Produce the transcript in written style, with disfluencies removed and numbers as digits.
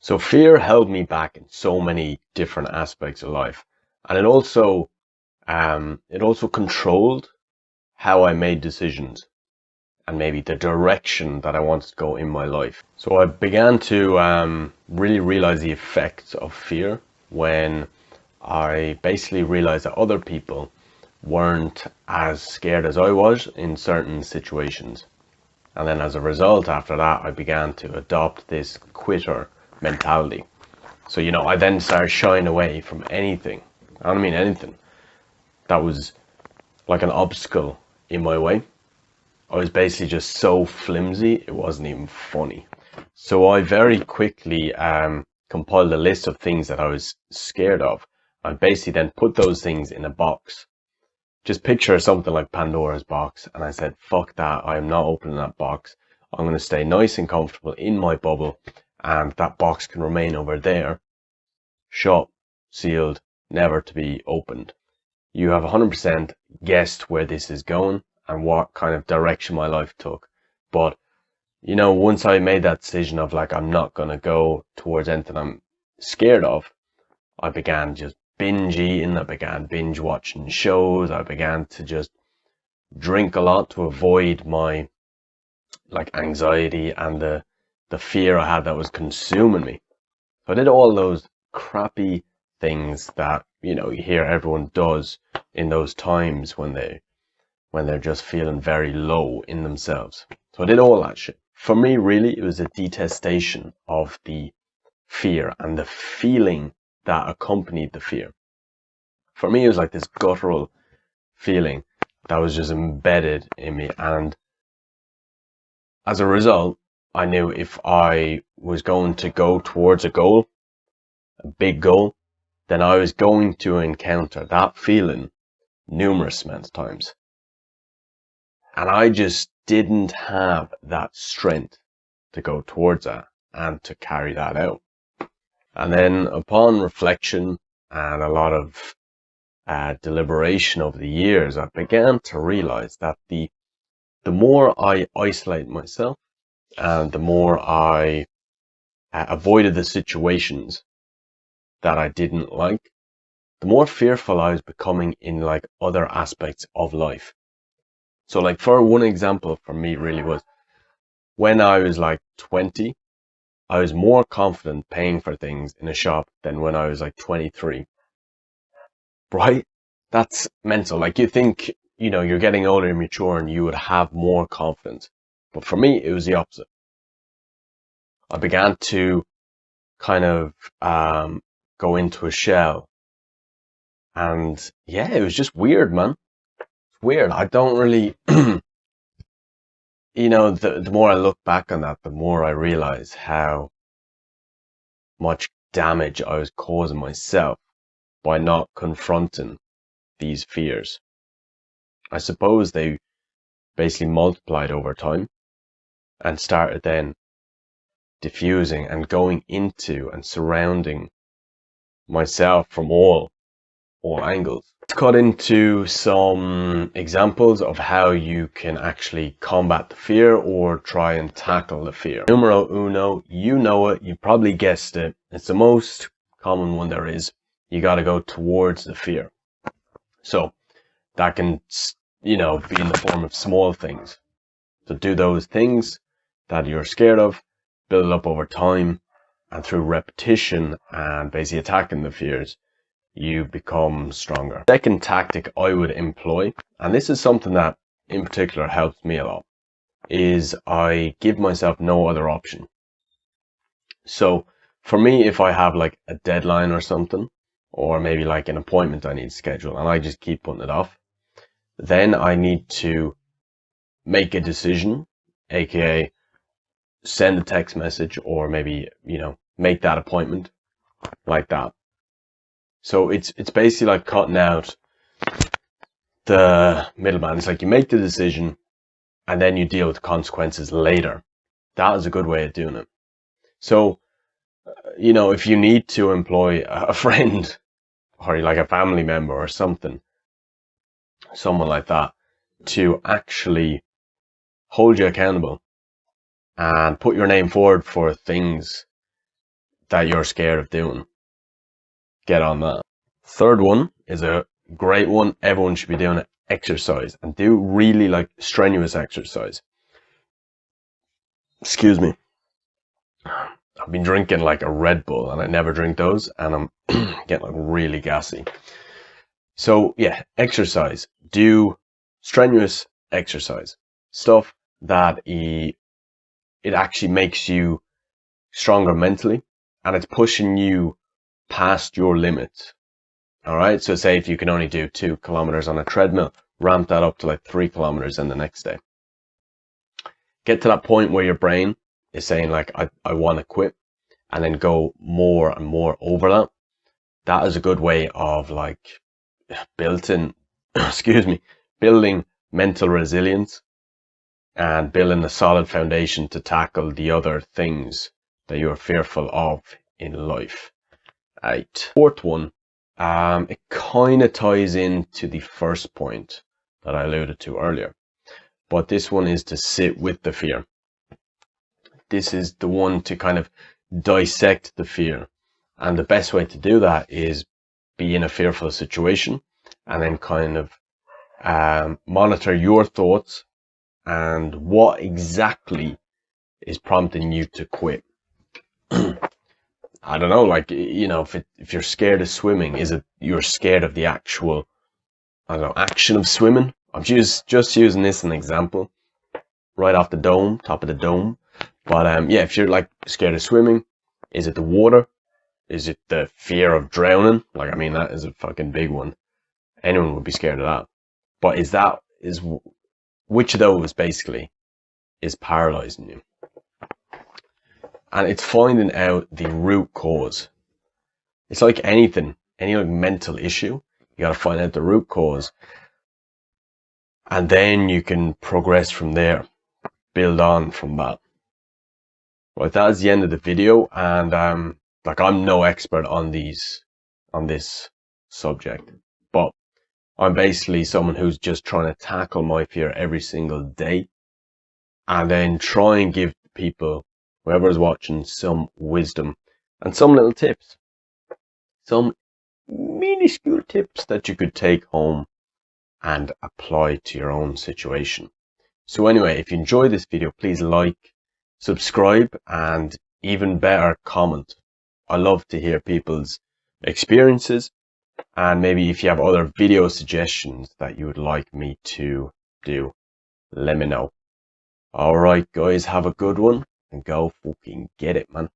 So fear held me back in so many different aspects of life. And it also controlled how I made decisions and maybe the direction that I wanted to go in my life. So I began to really realize the effects of fear when I basically realized that other people weren't as scared as I was in certain situations. And then as a result, after that, I began to adopt this quitter mentality. So, I then started shying away from anything. I don't mean anything that was like an obstacle in my way. I was basically just so flimsy, it wasn't even funny. So I very quickly compiled a list of things that I was scared of. I basically then put those things in a box. Just picture something like Pandora's box. And I said, fuck that, I am not opening that box. I'm going to stay nice and comfortable in my bubble. And that box can remain over there, shut, sealed, never to be opened. You have 100% guessed where this is going and what kind of direction my life took. But, once I made that decision of like, I'm not going to go towards anything I'm scared of, I began just binge eating. I began binge watching shows. I began to just drink a lot to avoid my like anxiety and the fear I had that was consuming me. So I did all those crappy things that, you hear everyone does in those times when they're just feeling very low in themselves. So I did all that shit. For me, really, it was a detestation of the fear and the feeling that accompanied the fear. For me, it was like this guttural feeling that was just embedded in me. And as a result, I knew if I was going to go towards a goal, a big goal, then I was going to encounter that feeling numerous amounts of times. And I just didn't have that strength to go towards that and to carry that out. And then upon reflection and a lot of deliberation over the years, I began to realize that the more I isolate myself and the more I avoided the situations that I didn't like, the more fearful I was becoming in like other aspects of life. So like for one example for me really was when I was like 20, I was more confident paying for things in a shop than when I was like 23. Right? That's mental. Like you think, you're getting older and mature and you would have more confidence. But for me, it was the opposite. I began to kind of go into a shell. And yeah, it was just weird, man. It's weird. I don't really, the more I look back on that, the more I realize how much damage I was causing myself by not confronting these fears. I suppose they basically multiplied over time and started then diffusing and going into and surrounding myself from all angles. Let's cut into some examples of how you can actually combat the fear or try and tackle the fear. Numero uno, you know it, you probably guessed it. It's the most common one there is. You got to go towards the fear. So that can, be in the form of small things. So do those things that you're scared of, build it up over time, and through repetition and basically attacking the fears, you become stronger. Second tactic I would employ, and this is something that in particular helps me a lot, is I give myself no other option. So for me, if I have like a deadline or something, or maybe like an appointment I need to schedule and I just keep putting it off, then I need to make a decision, aka send a text message or maybe, make that appointment like that. So it's basically like cutting out the middleman. It's like you make the decision and then you deal with the consequences later. That is a good way of doing it. So, if you need to employ a friend or like a family member or something, someone like that, to actually hold you accountable and put your name forward for things that you're scared of doing, get on that. Third one is a great one. Everyone should be doing it. Exercise, and do really like strenuous exercise. Excuse me. I've been drinking like a Red Bull, and I never drink those, and I'm getting like really gassy. So yeah, exercise. Do strenuous exercise. Stuff that it actually makes you stronger mentally, and it's pushing you past your limits. All right. So say if you can only do 2 kilometers on a treadmill, ramp that up to like 3 kilometers in the next day. Get to that point where your brain is saying like, I want to quit, and then go more and more over that. That is a good way of like building mental resilience and building a solid foundation to tackle the other things that you're fearful of in life. Right. Fourth one, it kind of ties into the first point that I alluded to earlier, but this one is to sit with the fear. This is the one to kind of dissect the fear, and the best way to do that is be in a fearful situation and then kind of monitor your thoughts and what exactly is prompting you to quit. I don't know, like, you know, if you're scared of swimming, is it you're scared of the actual, I don't know, action of swimming? I'm just using this as an example, right off the dome, top of the dome. But yeah, if you're like scared of swimming, is it the water? Is it the fear of drowning? Like, I mean, that is a fucking big one. Anyone would be scared of that. But which of those basically is paralyzing you? And it's finding out the root cause. It's like anything, any like mental issue, you gotta find out the root cause, and then you can progress from there, build on from that. Right, that is the end of the video, and like, I'm no expert on this subject, but I'm basically someone who's just trying to tackle my fear every single day, and then try and give people, whoever is watching, some wisdom and some little tips, some minuscule tips that you could take home and apply to your own situation. So anyway, if you enjoyed this video, please like, subscribe, and even better, comment. I love to hear people's experiences, and maybe if you have other video suggestions that you would like me to do, let me know. Alright guys, have a good one, and go fucking get it, man.